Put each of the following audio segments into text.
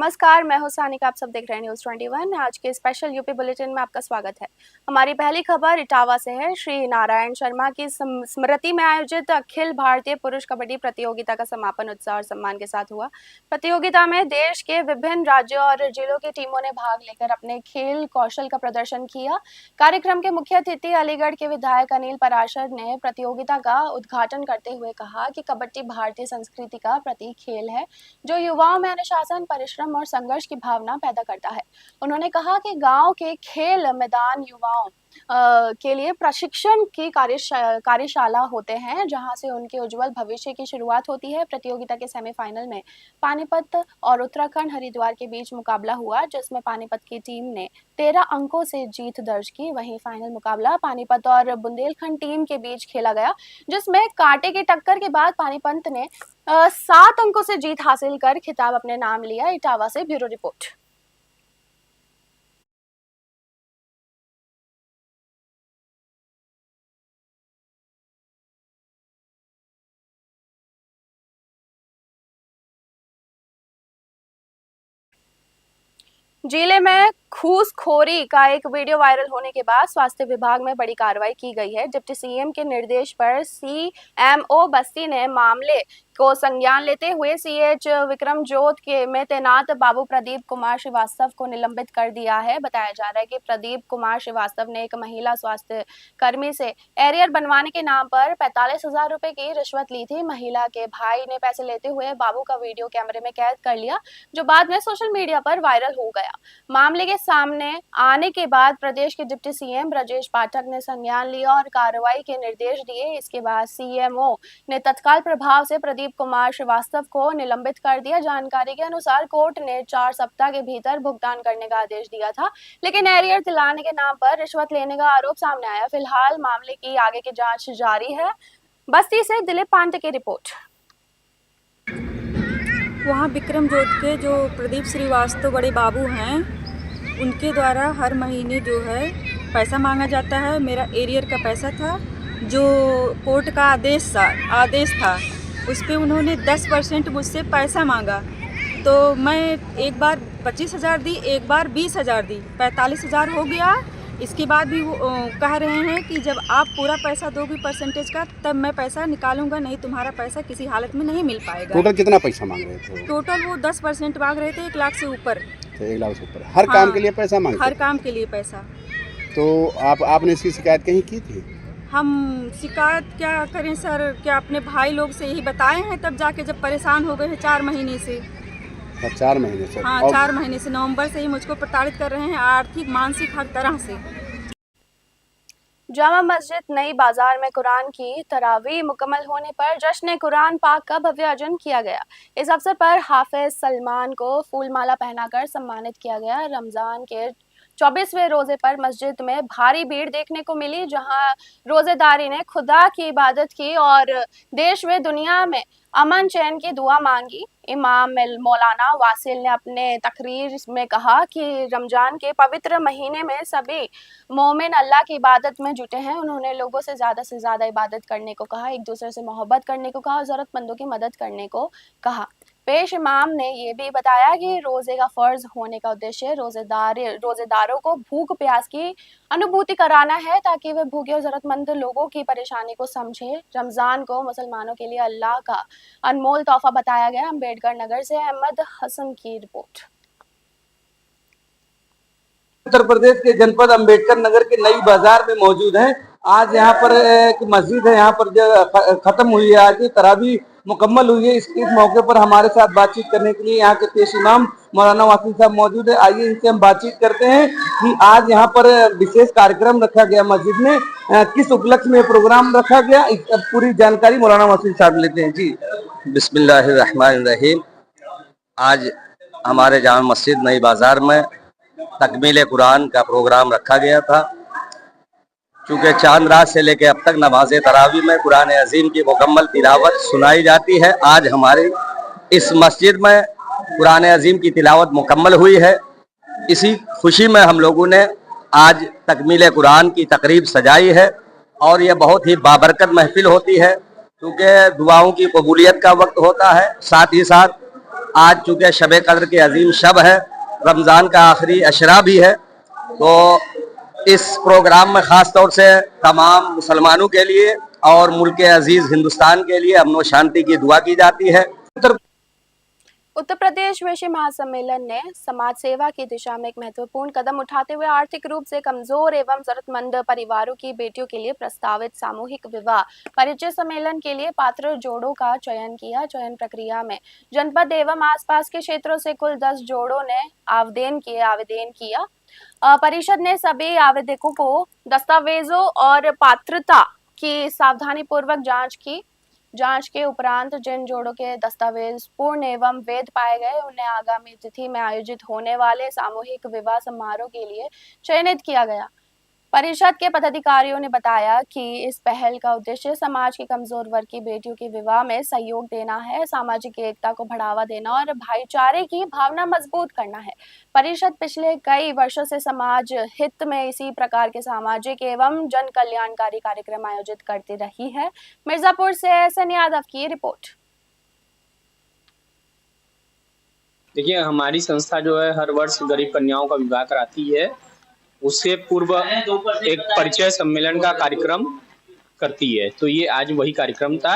नमस्कार, मैं हूं सानिका। आप सब देख रहे हैं न्यूज़ 21। आज के स्पेशल यूपी बुलेटिन में आपका स्वागत है। हमारी पहली खबर इटावा से है। श्री नारायण शर्मा की स्मृति में आयोजित अखिल भारतीय पुरुष कबड्डी प्रतियोगिता का समापन उत्साह और सम्मान के साथ हुआ। प्रतियोगिता में देश के विभिन्न राज्यों और जिलों की टीमों ने भाग लेकर अपने खेल कौशल का प्रदर्शन किया। कार्यक्रम के मुख्य अतिथि अलीगढ़ के विधायक अनिल पराशर ने प्रतियोगिता का उद्घाटन करते हुए कहा कि कबड्डी भारतीय संस्कृति का प्रतीक खेल है जो युवाओं में अनुशासन, परिश्रम और संघर्ष की भावना पैदा करता है। उन्होंने कहा कि गांव के खेल मैदान युवाओं के लिए प्रशिक्षण की कार्यशाला होते हैं जहां से उनके उज्जवल भविष्य की शुरुआत होती है। प्रतियोगिता के सेमीफाइनल में पानीपत और उत्तराखंड हरिद्वार के बीच मुकाबला हुआ, जिसमें पानीपत की टीम ने 13 अंकों से जीत दर्ज की। वहीं फाइनल मुकाबला पानीपत और बुंदेलखंड टीम के बीच खेला गया, जिसमें कांटे की टक्कर के बाद पानीपत ने 7 अंकों से जीत हासिल कर खिताब अपने नाम लिया। इटावा से ब्यूरो रिपोर्ट। जिले में घूसखोरी का एक वीडियो वायरल होने के बाद स्वास्थ्य विभाग में बड़ी कार्रवाई की गई है। डिप्टी सीएम के निर्देश पर सीएमओ बस्ती ने मामले को संज्ञान लेते हुए सीएच विक्रमजोत के में तैनात बाबू प्रदीप कुमार श्रीवास्तव को निलंबित कर दिया है। बताया जा रहा है कि प्रदीप कुमार श्रीवास्तव ने एक महिला स्वास्थ्य कर्मी से एरियर बनवाने के नाम पर 45,000 रुपए की रिश्वत ली थी। महिला के भाई ने पैसे लेते हुए बाबू का वीडियो कैमरे में कैद कर लिया, जो बाद में सोशल मीडिया पर वायरल हो गया। मामले के सामने आने के बाद प्रदेश के डिप्टी सीएम ब्रजेश पाठक ने संज्ञान लिया और कार्रवाई के निर्देश दिए। इसके बाद सीएमओ ने तत्काल प्रभाव से प्रदीप कुमार श्रीवास्तव को निलंबित कर दिया। जानकारी के अनुसार कोर्ट ने 4 सप्ताह के भीतर भुगतान करने का आदेश दिया था, लेकिन एरियर दिलाने के नाम पर रिश्वत लेने का आरोप सामने आया। फिलहाल मामले की आगे की जांच जारी है। बस्ती से दिलीप पांडे की रिपोर्ट। वहाँ विक्रमजोत के जो प्रदीप श्रीवास्तव बड़े बाबू हैं, उनके द्वारा हर महीने जो है पैसा मांगा जाता है। मेरा एरियर का पैसा था, जो कोर्ट का आदेश था उस पर उन्होंने 10% मुझसे पैसा मांगा। तो मैं एक बार 25,000 दी, एक बार 20,000 दी, 45,000 हो गया। इसके बाद भी वो कह रहे हैं कि जब आप पूरा पैसा दोगे परसेंटेज का, तब मैं पैसा निकालूंगा, नहीं तुम्हारा पैसा किसी हालत में नहीं मिल पाएगा। टोटल कितना पैसा मांग रहे थे? टोटल वो 10% मांग रहे थे, 1 लाख से ऊपर। 1 लाख से ऊपर हर काम के लिए पैसा मांगते? हर काम के लिए पैसा। तो आपने इसकी शिकायत कहीं की थी? हम शिकायत क्या करें सर, क्या अपने भाई लोग से यही बताए हैं, तब जाके जब परेशान हो गए हैं 4 महीने से। 4 महीने से? हाँ, 4 महीने से, नवंबर से ही मुझको प्रताड़ित कर रहे हैं, आर्थिक मानसिक हर तरह से। जामा मस्जिद नई बाजार में कुरान की तरावीह मुकम्मल होने पर जश्न कुरान पाक का भव्य आयोजन किया गया। इस अवसर पर हाफिज सलमान को फूलमाला पहनाकर सम्मानित किया गया। रमजान के 24वें रोजे पर मस्जिद में भारी भीड़ देखने को मिली, जहां रोजेदारी ने खुदा की इबादत की और देश व दुनिया में अमन चैन की दुआ मांगी। इमाम मौलाना वासिल ने अपने तकरीर में कहा कि रमजान के पवित्र महीने में सभी मोमिन अल्लाह की इबादत में जुटे हैं। उन्होंने लोगों से ज़्यादा इबादत करने को कहा, एक दूसरे से मोहब्बत करने को कहा और ज़रूरतमंदों की मदद करने को कहा। पेश इमाम ने ये भी बताया कि रोजे का फर्ज होने का उद्देश्य रोजेदारों को भूख प्यास की अनुभूति कराना है, ताकि वे भूखे और जरूरतमंद लोगों की परेशानी को समझे। रमजान को मुसलमानों के लिए अल्लाह का अनमोल तोहफा बताया गया। अम्बेडकर नगर से अहमद हसन की रिपोर्ट। उत्तर प्रदेश के जनपद अम्बेडकर नगर के नई बाजार में मौजूद हैं। आज यहाँ पर एक मस्जिद है, यहाँ पर जो खत्म हुई है, आज तरावी मुकम्मल हुई है। इस मौके पर हमारे साथ बातचीत करने के लिए यहाँ के पेश इमाम मौलाना वासिल साहब मौजूद है। आइए इनसे हम बातचीत करते हैं कि आज यहाँ पर विशेष कार्यक्रम रखा गया मस्जिद में, किस उपलक्ष्य में प्रोग्राम रखा गया, पूरी जानकारी मौलाना वासिल साहब लेते हैं। जी बिस्मिल्लाहिर्रहमानिर्रहीम। आज हमारे जामा मस्जिद नई बाजार में तकमील कुरान का प्रोग्राम रखा गया था। चूँकि चांद रात से लेकर अब तक नमाज तरावी में कुरान अजीम की मुकम्मल तिलावत सुनाई जाती है। आज हमारी इस मस्जिद में कुरान अजीम की तिलावत मुकम्मल हुई है। इसी खुशी में हम लोगों ने आज तकमील कुरान की तकरीब सजाई है और यह बहुत ही बाबरकत महफिल होती है, क्योंकि दुआओं की कबूलियत का वक्त होता है। साथ ही साथ आज चूंकि शब कद्र के अजीम शब है, रमज़ान का आखिरी अशरा भी है, तो इस प्रोग्राम में ख़ास तौर से तमाम मुसलमानों के लिए और मुल्क अजीज़ हिंदुस्तान के लिए अमन व शांति की दुआ की जाती है। उत्तर प्रदेश वैश्य महासम्मेलन ने समाज सेवा की दिशा में एक महत्वपूर्ण कदम उठाते हुए आर्थिक रूप से कमजोर एवं जरूरतमंद परिवारों की बेटियों के लिए प्रस्तावित सामूहिक विवाह परिचय सम्मेलन के लिए पात्र जोड़ों का चयन किया। चयन प्रक्रिया में जनपद एवं आसपास के क्षेत्रों से कुल 10 जोड़ों ने आवेदन किया। परिषद ने सभी आवेदकों को दस्तावेजों और पात्रता की सावधानीपूर्वक जांच के उपरांत जिन जोड़ों के दस्तावेज पूर्ण एवं वैध पाए गए उन्हें आगामी तिथि में आयोजित होने वाले सामूहिक विवाह समारोह के लिए चयनित किया गया। परिषद के पदाधिकारियों ने बताया कि इस पहल का उद्देश्य समाज की कमजोर वर्ग की बेटियों के विवाह में सहयोग देना है, सामाजिक एकता को बढ़ावा देना और भाईचारे की भावना मजबूत करना है। परिषद पिछले कई वर्षों से समाज हित में इसी प्रकार के सामाजिक एवं जन कल्याणकारी कार्यक्रम आयोजित करती रही है। मिर्जापुर से एसएन यादव की रिपोर्ट। देखिए, हमारी संस्था जो है हर वर्ष गरीब कन्याओं का विवाह कराती है। उससे पूर्व एक परिचय सम्मेलन का कार्यक्रम करती है, तो ये आज वही कार्यक्रम था।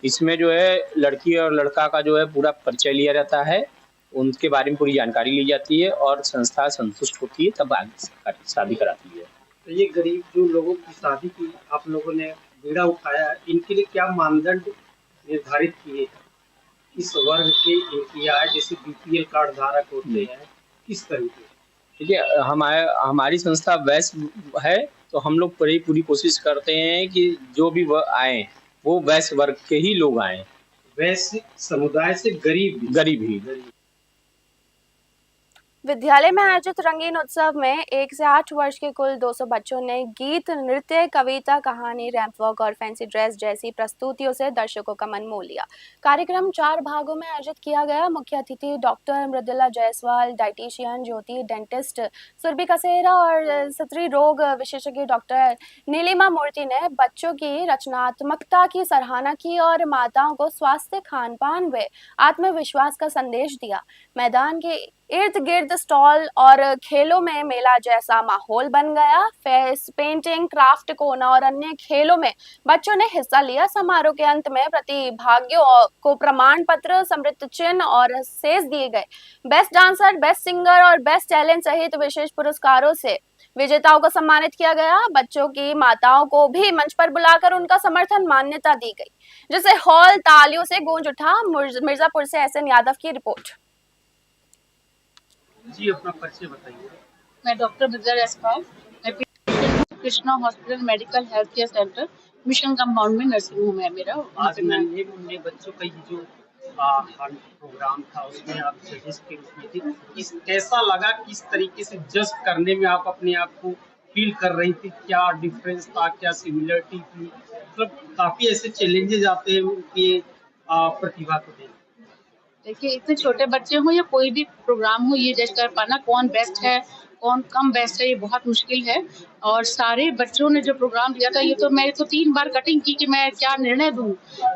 इसमें जो है लड़की और लड़का का जो है पूरा परिचय लिया जाता है, उनके बारे में पूरी जानकारी ली जाती है और संस्था संतुष्ट होती है, तब आगे शादी कराती है। तो ये गरीब जो लोगों की शादी की आप लोगों ने बीड़ा उठाया, इनके लिए क्या मानदंड निर्धारित किए? किस वर्ग के किया है? जैसे बीपीएल कार्ड धारक होते हैं, किस तरीके? देखिए, हमारी संस्था वैश्य है, तो हम लोग पूरी कोशिश करते हैं कि जो भी आए वो वैश्य वर्ग के ही लोग आए। वैश्य समुदाय से गरीब ही। विद्यालय में आयोजित रंगीन उत्सव में 1 से 8 वर्ष के कुल 200 बच्चों ने गीत, नृत्य, कविता, कहानी, रैंप वॉक और फैंसी ड्रेस जैसी प्रस्तुतियों से दर्शकों का मन मोह लिया। कार्यक्रम 4 भागों में आयोजित किया गया। मुख्य अतिथि डॉक्टर मृदुला जायसवाल, डाइटिशियन ज्योति, डेंटिस्ट सुरभि कसेरा और स्त्री रोग विशेषज्ञ डॉक्टर नीलिमा मूर्ति ने बच्चों की रचनात्मकता की सराहना की और माताओं को स्वास्थ्य, खान पान व आत्मविश्वास का संदेश दिया। मैदान के इर्द गिर्द स्टॉल और खेलों में मेला जैसा माहौल बन गया। फेस पेंटिंग, क्राफ्ट कोना और अन्य खेलों में बच्चों ने हिस्सा लिया। समारोह के अंत में प्रतिभागियों को प्रमाण पत्र, समृद्ध चिन्ह और सेज दिए गए। बेस्ट डांसर, बेस्ट सिंगर और बेस्ट टैलेंट सहित विशेष पुरस्कारों से विजेताओं को सम्मानित किया गया। बच्चों की माताओं को भी मंच पर बुलाकर उनका समर्थन मान्यता दी गई, जिसे हॉल तालियों से गूंज उठा। मिर्जापुर से एसएन यादव की रिपोर्ट। जी, अपना परिचय बताइए। मैं डॉक्टर मृदुला जायसवाल, मैं Krishna hospital medical health care centre mission compound में नर्सिंग होम है मेरा। आज नन्हे मुन्ने बच्चों का ये जो प्रोग्राम था उसमें आप जजेस के रूप में थी, कैसा लगा? किस तरीके से जज करने में आप अपने आप को फील कर रही थी? क्या डिफरेंस था, क्या सिमिलरिटी थी? मतलब काफी ऐसे चैलेंजेस आते हैं उनके प्रतिभा को देख। देखिए, इतने छोटे बच्चे हो या कोई भी प्रोग्राम हो, ये जज कर पाना कौन बेस्ट है कौन कम बेस्ट है, ये बहुत मुश्किल है। और सारे बच्चों ने जो प्रोग्राम दिया था, ये तो मैं तो 3 बार कटिंग की कि मैं क्या निर्णय दूं,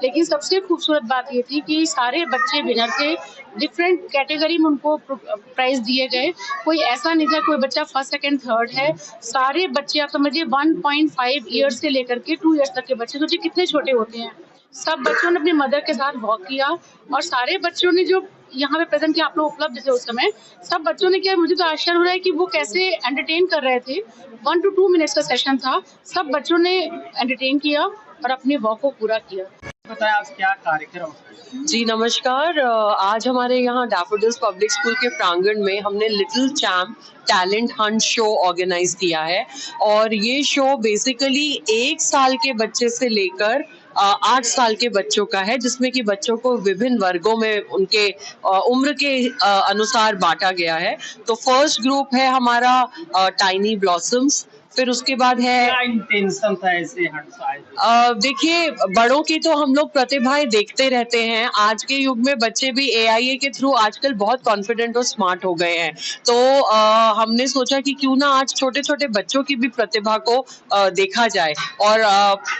लेकिन सबसे खूबसूरत बात ये थी कि सारे बच्चे विनर थे। डिफरेंट कैटेगरी में उनको प्राइज दिए गए। कोई ऐसा नहीं था कोई बच्चा फर्स्ट, सेकंड, थर्ड है। सारे बच्चे आप समझिए 1.5 ईयर्स से लेकर के 2 ईयर्स तक के बच्चे, सोचिए कितने छोटे होते हैं। सब बच्चों ने अपनी मदर के साथ वॉक किया और सारे बच्चों ने जो यहाँ पे प्रेजेंट किया, आप लोग उपलब्ध थे उस समय, सब बच्चों ने किया। मुझे तो आश्चर्य हो रहा है कि वो कैसे एंटरटेन कर रहे थे। 1 to 2 मिनट्स का सेशन था, सब बच्चों ने एंटरटेन किया और अपने वॉक को पूरा किया। बताया आज क्या कार्यक्रम? जी नमस्कार। आज हमारे यहाँ डैफोडिल्स पब्लिक स्कूल के प्रांगण में हमने little champ talent hunt show organise किया है और ये शो बेसिकली 1 साल के बच्चे से लेकर 8 साल के बच्चों का है, जिसमें कि बच्चों को विभिन्न वर्गों में उनके उम्र के अनुसार बांटा गया है। तो फर्स्ट ग्रुप है हमारा टाइनी ब्लॉसम्स, फिर उसके बाद है क्या इंटेंशन था ऐसे देखिए, बड़ों की तो हम लोग प्रतिभाएं देखते रहते हैं। आज के युग में बच्चे भी AIA के थ्रू आजकल बहुत कॉन्फिडेंट और स्मार्ट हो गए हैं, तो हमने सोचा कि क्यों ना आज छोटे छोटे बच्चों की भी प्रतिभा को देखा जाए। और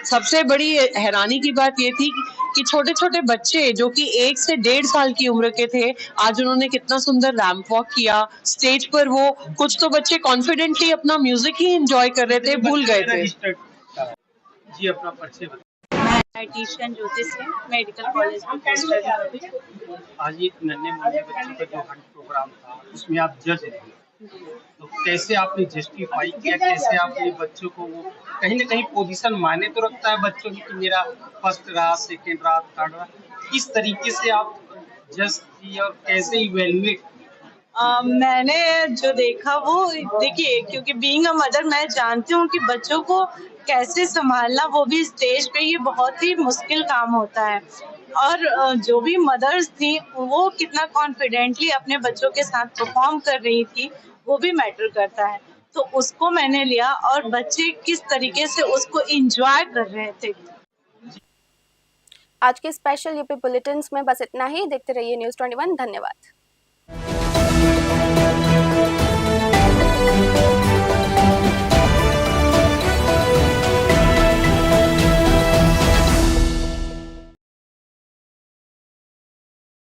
सबसे बड़ी हैरानी की बात ये थी कि छोटे छोटे बच्चे जो कि 1 से 1.5 साल की उम्र के थे, आज उन्होंने कितना सुंदर रैंप वॉक किया। स्टेज पर वो कुछ तो बच्चे कॉन्फिडेंटली अपना म्यूजिक ही एंजॉय कर रहे थे, भूल गए थे। जी अपना परिचय बताइए। Dietitian Jyoti Singh, medical college में पोस्ट ग्रेजुएट हूँ। आज एक नन्हे मुन्ने बच्चों का जो हंट प्रोग्राम था उसमें आप जज रहे, तो कैसे आपने जस्टिफाई किया, कैसे आपने बच्चों को वो कहीं ना कहीं पोजीशन मायने तो रखता है बच्चों की कि मेरा फर्स्ट रहा, सेकंड रहा, थर्ड रहा, किस तरीके से आप जज किए और कैसे इवेल्युएट? मैंने जो देखा वो देखिए, क्योंकि बीइंग अ मदर मैं जानती हूँ कि बच्चों को कैसे संभालना, वो भी स्टेज पे, ये बहुत ही मुश्किल काम होता है। और जो भी मदर्स थी वो कितना कॉन्फिडेंटली अपने बच्चों के साथ परफॉर्म कर रही थी, वो भी मैटर करता है। तो उसको मैंने लिया और बच्चे किस तरीके से उसको एंजॉय कर रहे थे। आज के स्पेशल यूपी बुलेटिन्स में बस इतना ही। देखते रहिए न्यूज़ 21। धन्यवाद।